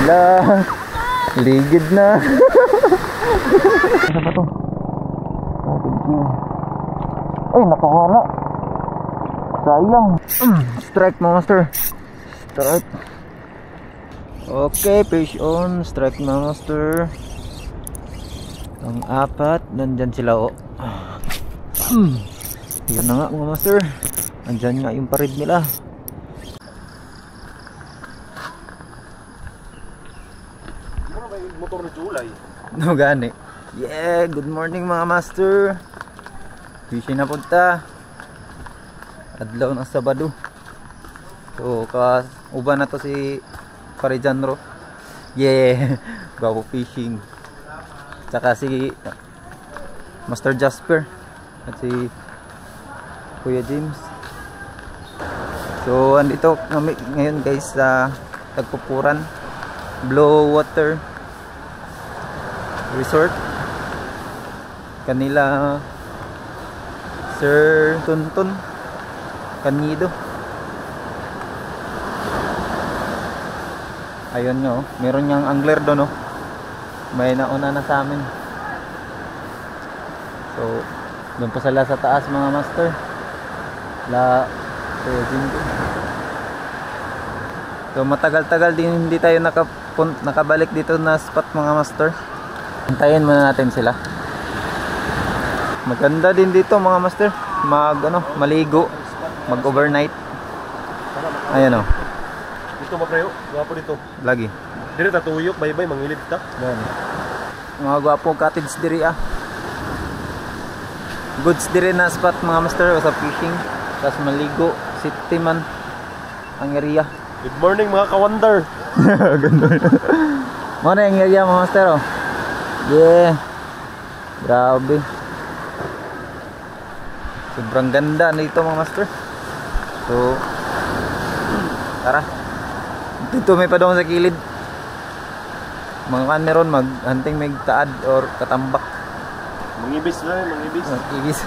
Hala, ligid na. Ano ba to? Ay, nakawala. Sayang. Strike monster. Strike. Okay, fish on. Strike monster. Ang apat, nandyan sila oh. Yan na nga mga master. Nandyan nga yung parid nila. Ano ba yung motor ni Julay? No gani. Yeah, good morning mga master. Fishing na punta. Adlaw ng Sabado. So, uban na to si Parijanro. Yeah, bago fishing. Tsaka si Master Jasper at si Kuya James. So, andito kami ngayon guys sa Tagpupuran Blue Water Resort. Kanila Sir Tuntun Canido. Ayun nyo, meron niyang angler doon oh. May nauna na sa amin. So, doon pa sila sa taas mga master. So, matagal-tagal din hindi tayo nakabalik dito na spot mga master. Hintayin muna natin sila. Maganda din dito mga master. Maligo, mag-overnight. Ayan oh. Dito mapreyo, gwapo dito. Lagi. Dire tatuyok, bye-bye, mangilid ta. Yan. Mga gwapong cottage diri ah. Goods diri na spot mga master sa fishing. Tapos maligo, city man ang area. Good morning mga kawander. Ganda. Mana ang area mga master oh. Yeah. Grabe. Sobrang ganda nito mga master. So, tara. Dito may padong sa kilid. Mga kan meron mag-hunting may taad or katambak. Mangibis lang, mangibis. Mangibis.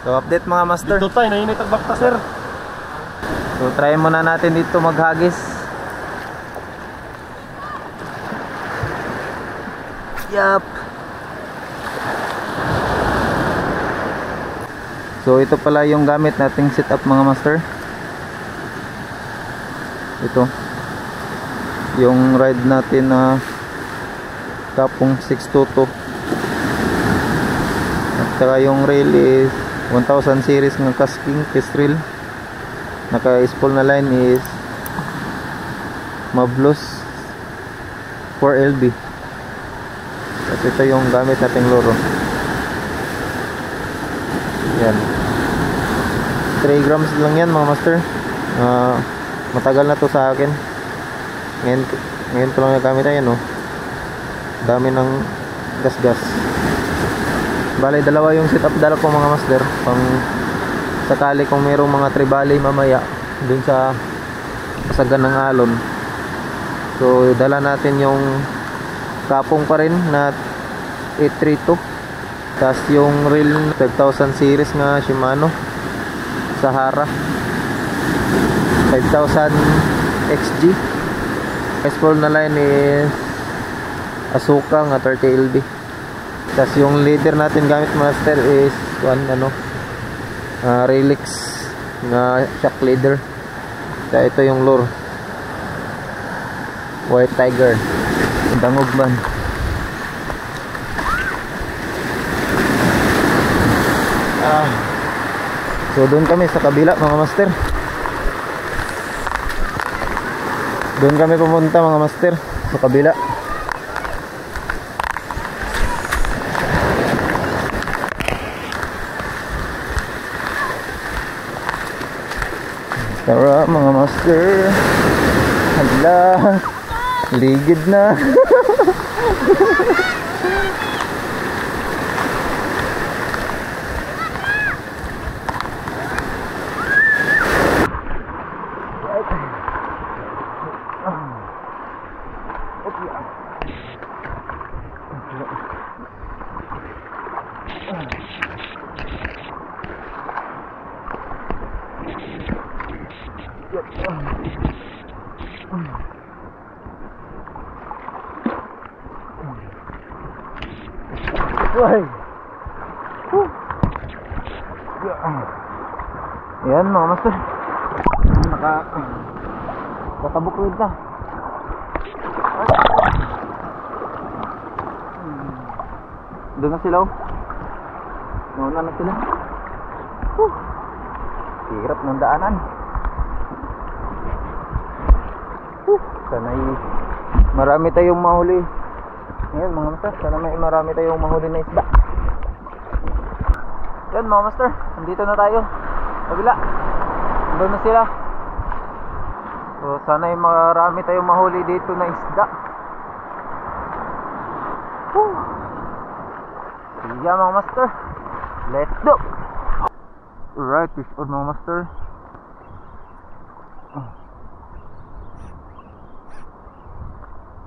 So update mga master. Dito tayo, nainit ang bakta sir. So try muna natin dito maghagis. Yup. So ito pala yung gamit nating setup mga master. Ito yung ride natin na kapong 622 at saka yung rail is 1000 series ng casking fish reel. Naka-spool na line is Mavlos 4LB at ito yung gamit nating luro. Yan 3 grams lang yan mga master. Matagal na to sa akin. Ngayon ko lang nagamit. Ayan oh. Dami ng gas-gas. Bale, dalawa yung setup dala ko mga master. Pang sakali kung mayroong mga tribali mamaya dun sa kasagan ng alon. So, dala natin yung kapong pa rin na 832. Tapos yung reel 5000 series nga Shimano Sahara 5000 XG. Spool na line is Asuka nga 30LB. Tapos yung leader natin gamit master is Relix nga shock leader. Kaya ito yung lure White Tiger Dangog man. So doon kami sa kabila mga master. Doon kami pumunta mga master sa kabila. Tara mga master. Hala, ligid na. Uy. Yan mga master. Katabok rin ka. Doon na sila oh. Mauna na sila. Hirap ng daanan. Sana'y marami tayong mahuli. Ngayon mga master, sana may marami tayong mahuli na isda. Yan mga master, nandito na tayo. Kabila. Doon na sila. So sana'y marami tayong mahuli dito na isda. Sige mga master, let's go. Alright, fish on mga master.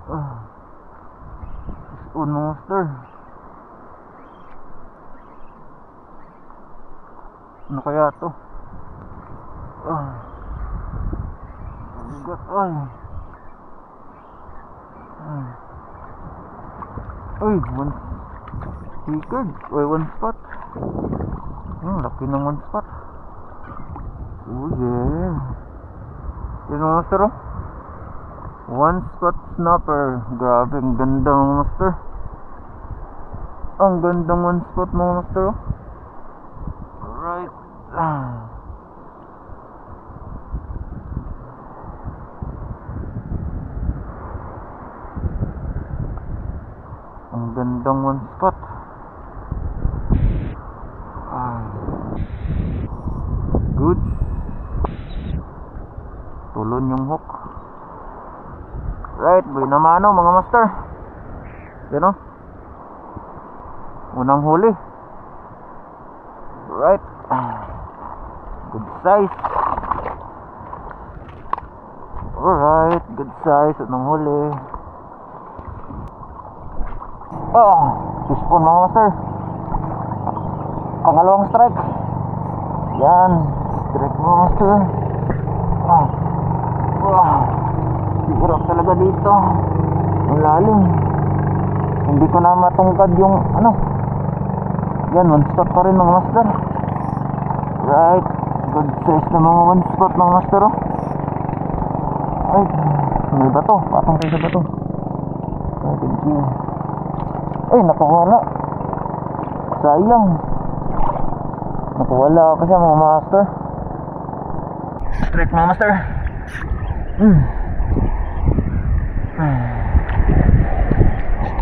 Fish on mga master. Ano kaya to? Bigat ay. Uy, one speaker. Uy, one spot. Laki ng one spot. Oh yeah. Yun mga master oh. One spot snapper. Grabe, ang ganda mga master. Ang gandang one spot mga master oh. Alright. Ang gandang one spot. Good. Tulon yung hook. Right, boy na mano mga master. Yan o. Unang huli. Right. Good size. Alright, good size. Unang huli. Fishbone mga master. Pangalawang strike. Yan. Strike mga master. Hirap talaga dito. Ang lalim. Hindi ko na matungkad yung ano. Yan, one spot pa rin mga master. Right. Good size na mga one spot mga master oh. Ay, may bato. Patong tayo sa bato. Okay, thank you. Ay, nakawala. Sayang. Nakawala ako siya mga master. Strike mga master.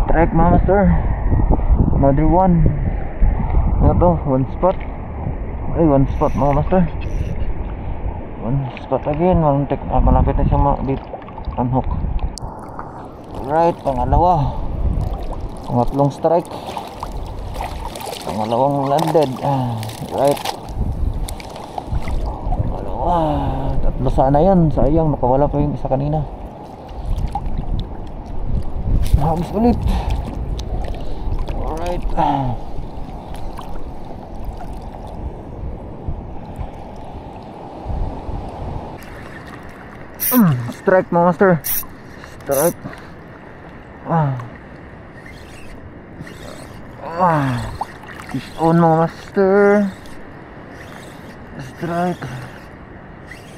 Strike mga master. Another one. Ano to? One spot. Ay, one spot mga master. One spot again. Malapit na siya unhook. Alright, pangalawa. Pangatlong strike. Pangalawang landed. Right. Pangalawa. Tatlo sana yan. Sayang, nakawala pa yung isa kanina. Habis ulit. Alright. Strike mga master. Strike. Fish on mga master. Strike.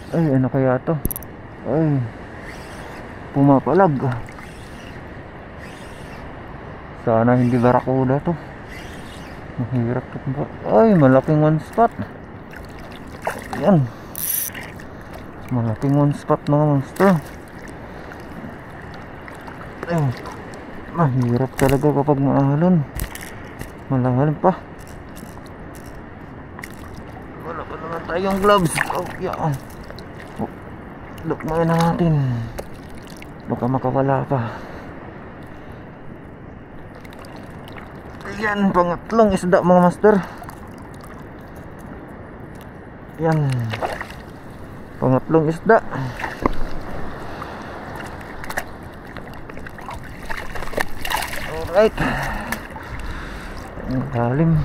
Ay, ano kaya to? Ay, pumapalag. Sana hindi barakuda to. Mahirap to ba? Ay, malaking one spot. Yan. Malaking one spot mga master. Ay, mahirap talaga kapag maahalon. Malalim pa. Wala pa naman tayong gloves. Oh, yeah. Lukmain na natin. Baka makawala pa. Yan, pangatlong isda mga master. Yan. Pangatlong isda. Alright. Malalim.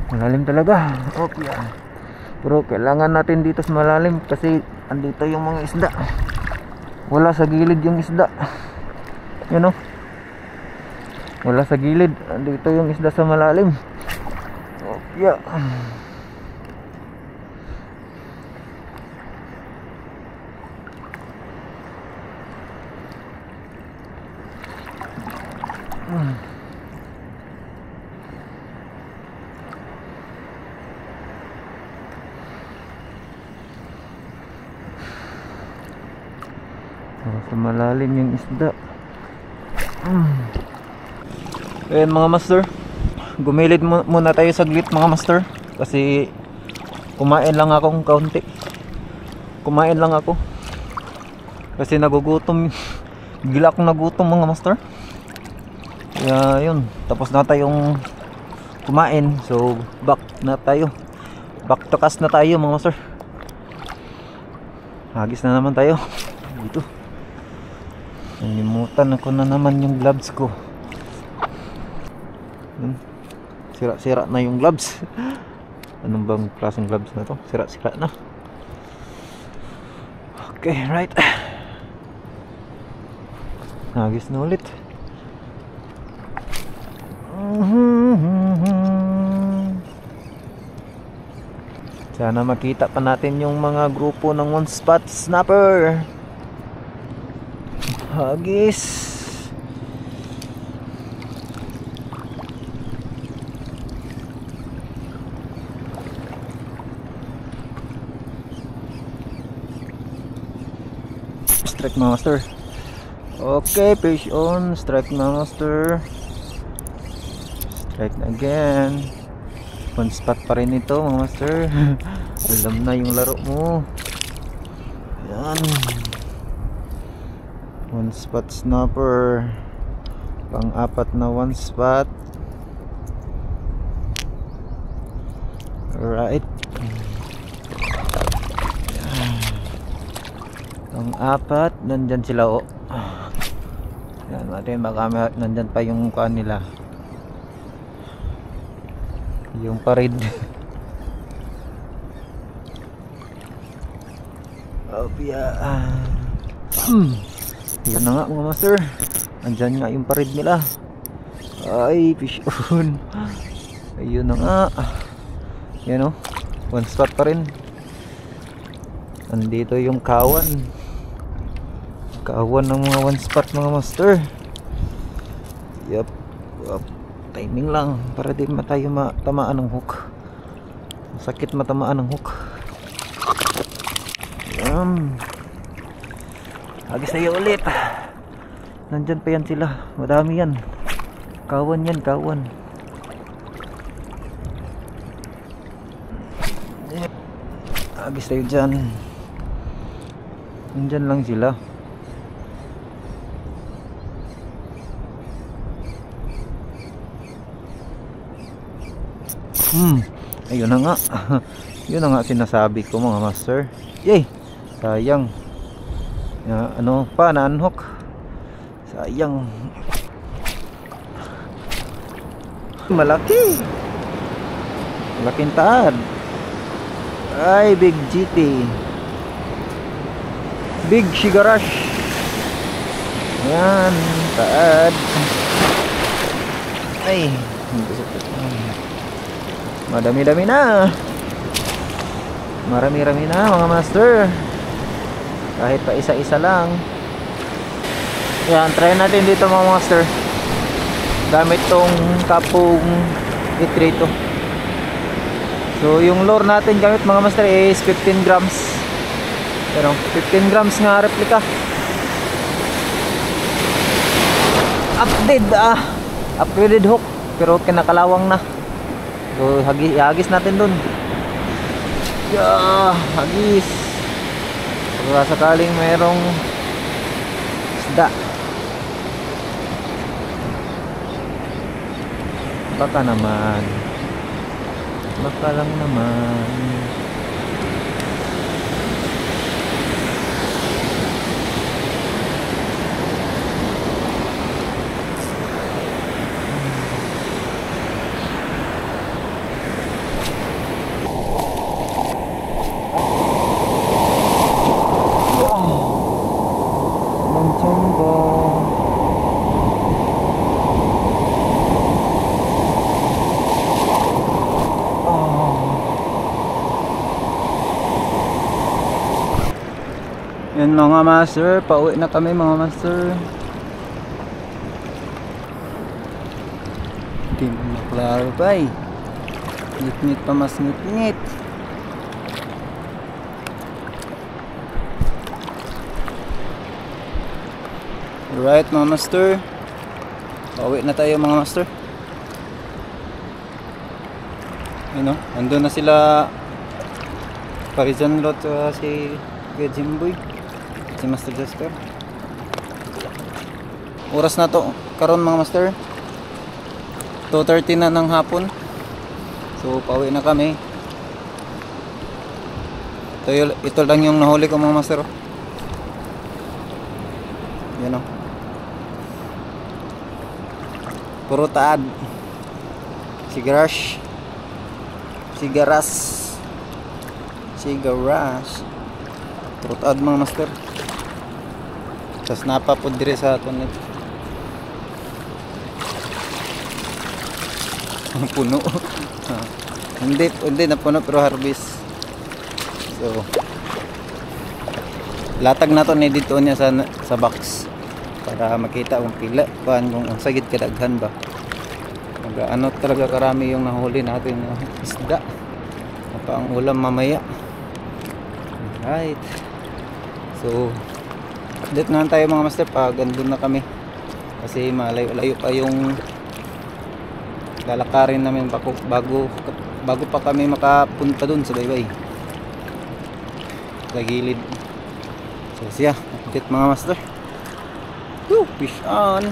Malalim talaga. Okay. Pero kailangan natin dito sa malalim kasi andito yung mga isda. Wala sa gilid yung isda. You know? Wala sa gilid. Dito yung isda sa malalim. Oh, yeah. Sa malalim yung isda. Ayan mga master, gumilid muna tayo saglit mga master, kasi kumain lang akong kaunti. Kumain lang ako kasi nagugutom. Gila akong nagutom mga master. Kaya yun, tapos na tayong kumain. So back na tayo, back to cast na tayo mga master. Hagis na naman tayo dito. Nalimutan ako na naman yung gloves ko. Sira-sira na yung gloves. Anong bang klaseng gloves na to? Sira-sira na. Okay, right. Hagis na ulit. Sana makita pa natin yung mga grupo ng one spot snapper. Hagis. Strike master. Okay, fish on. Strike master. Strike again. One spot pa rin ito mga master. Alam na yung laro mo. Yan. One spot snapper. Pang-apat na one spot. Alright. Pang-apat. Nandyan sila oh. Yan natin, baka nandyan pa yung mukha nila. Yung parid. Obya. Yun na nga mga master. Andyan nga yung parid nila. Ay, fish on. Ayun na nga. Yan o. One spot pa rin. Andito yung kawan. Kawan ng mga one spot mga master. Yup. Timing lang para di tayo matamaan ng hook. Sakit matamaan ng hook. Hagis tayo ulit. Nandyan pa yan sila. Madami yan. Kawan yan, kawan. Hagis tayo dyan. Nandyan lang sila. Ayun na nga. Yun na nga sinasabi ko mga master. Yay! Sayang. Ano pa, na-unhook. Sayang. Malaki. Malaking taad. Ay, big GT. Big Shigarash. Yan, taad. Ay, madami-dami na. Marami-rami na mga master. Kahit pa isa-isa lang. Yan, try natin dito mga master. Gamit tong kapong itrito. So yung lure natin gamit mga master is 15 grams. Pero 15 grams nga replika. Upgraded hook. Pero kinakalawang na. So hagis natin dun. Yeah, hagis. Kung sakaling mayroong isda, baka naman, baka lang naman. Yan mga master, pauwi na kami mga master. Hindi mo maklarify. Ngit-ngit pa mas ngit-ngit. Alright mga master, pauwi na tayo mga master. Ano, andun na sila Parizan Lot si Kuya Jimboy, si Master Jester. Oras na to karon mga master, 2:30 na ng hapon. So pauwi na kami. Ito lang yung nahuli ko mga master. Yan o, puro taad. Sigaras puro taad mga master. Tas napapod dire sa aton nito. Puno. hindi na puno pero harvest. So latag na to ni dito niya sa box para makita kung pila kung ang sagid kadaghan ba. Ano talaga karami yung nahuli natin na isda. Pa ang ulam mamaya. Right. So update na tayo mga master pag andun na kami. Kasi malayo-layo pa yung lalakarin namin bago pa kami makapunta dun sa baybay. Sa gilid. So siya, update mga master. Woo, fish on.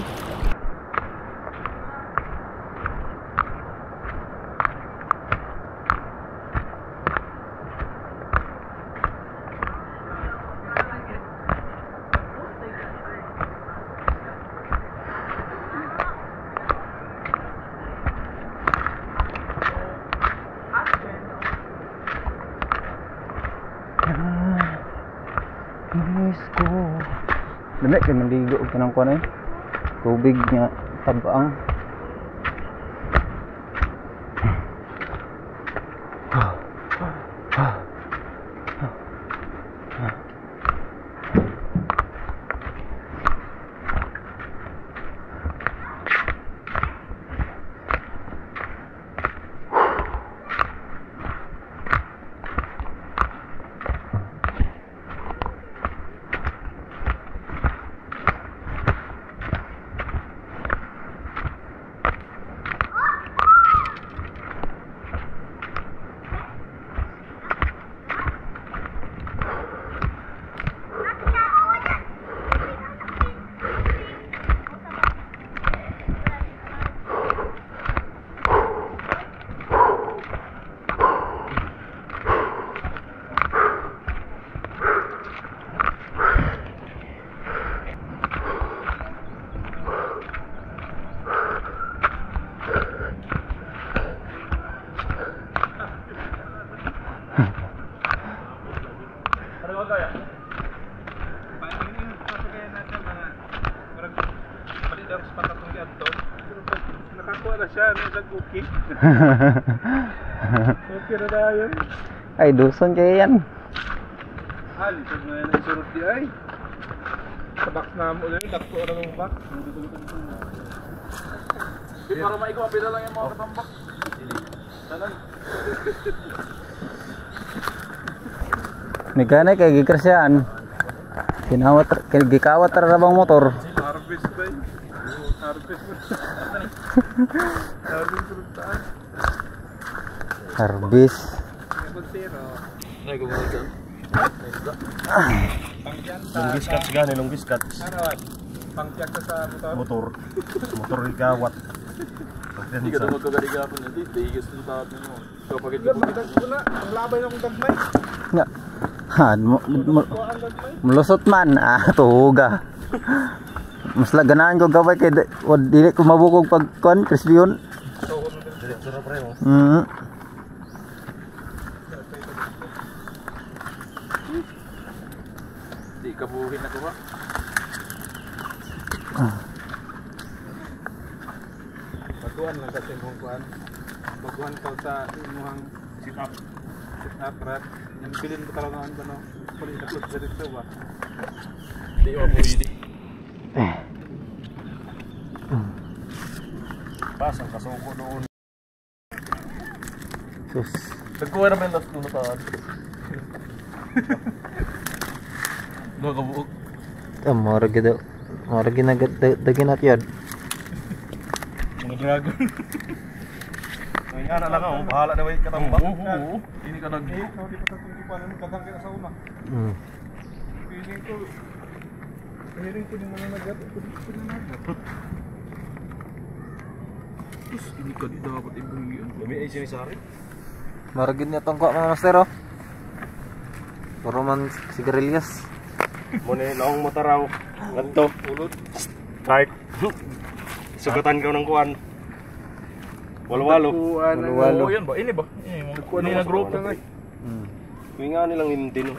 Dami kay maligo og kanang kuan ay tubig nga tabaang. Nakakuha na siya, nag-okay. Okay na na yun. Ay duson kaya yan. Lisod na yan ang isurot di ay. Sa box na mo ulit, dakto na ng box. Para maikaw, apila lang yung mga katambak. Tanan. Mekanay kay gikrasyaan. Gikawat ra bang motor. Harvest ba yun? Harvest mo. Harvest mo taan. Harvest. Ay, gumagod dyan. Lunggis cuts gani, lunggis cuts. Pangtiyak ka sa motor. Motor ikawat. Hindi ka daw magkagarigapan na dito. Higis na taot mo. So, pagit ko na. Ang labay na akong dagmay. Nga. Mulusot man. Tuga. Mas laganaan ko gaway kay dili ko mabukog pag kon crispy yun. Diretso na pre mo. Di kabuhin ako ba? Baguhan lang kasi mong kuhan. Baguhan ka sa imuhang sit up. Sit up, rat. Yung bilin ko talaga ang ano. Pali na sa dito ba? Hindi mo pwede. Pasang kasuko doon. Sus. Nagkuha naman last doon sa nakabuok. Mara ginagdagin at yun. Mga dragon. Ay nga na lang ako, bahala na ba yung katambak? Oo. Hindi ka nag... Hindi pa sa tungkipan, kakangkit na sa una. Piling ko din mo na nagat. Tapos hindi ka di dapat ibigyan. Lami ay sinisari. Maragin niya tong kuha mga master oh. Puro man sigarilyas. Muna yung naong mataraw. Ganto. Ulod. Start. Sugatan ka ng kuwan. Walo-walo. Walo-walo. Oo yan ba? Ini ba? Ini na group na nga. Kuwi nga nilang hindi no.